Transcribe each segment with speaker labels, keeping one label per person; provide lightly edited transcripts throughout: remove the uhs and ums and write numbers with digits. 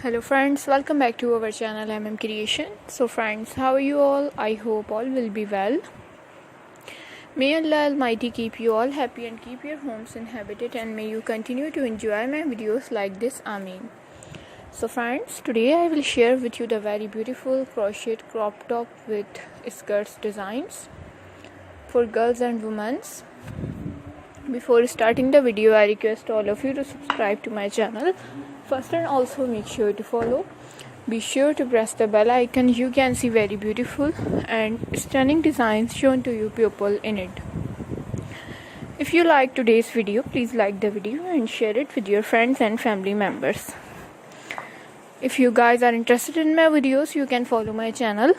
Speaker 1: Hello friends, welcome back to our channel Creation. So friends, how are you all? I hope all will be well. May Allah Almighty keep you all happy and keep your homes inhabited, and may you continue to enjoy my videos like this. Ameen. So friends, today I will share with you the very beautiful crochet crop top with skirts designs for girls and women. Before starting the video, I request all of you to subscribe to my channel first, and also make sure to follow. Be sure to press the bell icon. You can see very beautiful and stunning designs shown to you pupil in it. If you like today's video, please like the video and share it with your friends and family members. If you guys are interested in my videos, you can follow my channel.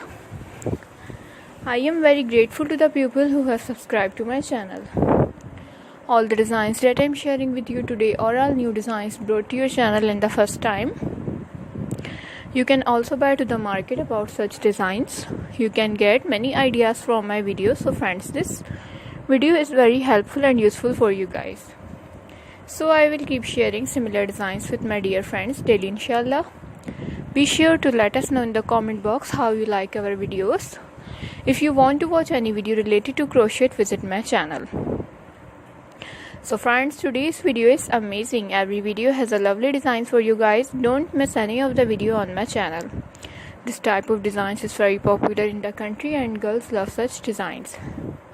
Speaker 1: I am very grateful to the people who have subscribed to my channel. All the designs that I am sharing with you today are all new designs brought to your channel in the first time. You can also buy to the market about such designs. You can get many ideas from my videos. So friends, this video is very helpful and useful for you guys. So I will keep sharing similar designs with my dear friends daily, inshallah. Be sure to let us know in the comment box how you like our videos. If you want to watch any video related to crochet, visit my channel. So friends, today's video is amazing. Every video has a lovely design for you guys. Don't miss any of the video on my channel. This type of designs is very popular in the country and girls love such designs.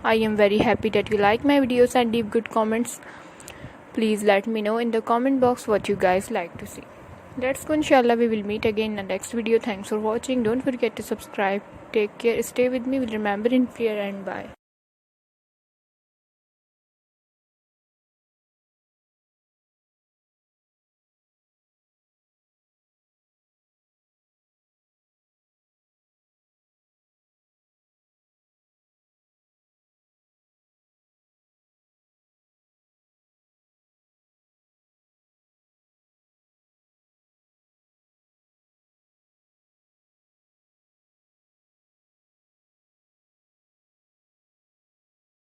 Speaker 1: I am very happy that you like my videos and leave good comments. Please let me know in the comment box what you guys like to see. Let's go, inshallah. We will meet again in the next video. Thanks for watching. Don't forget to subscribe. Take care. Stay with me. Remember in prayer, and bye.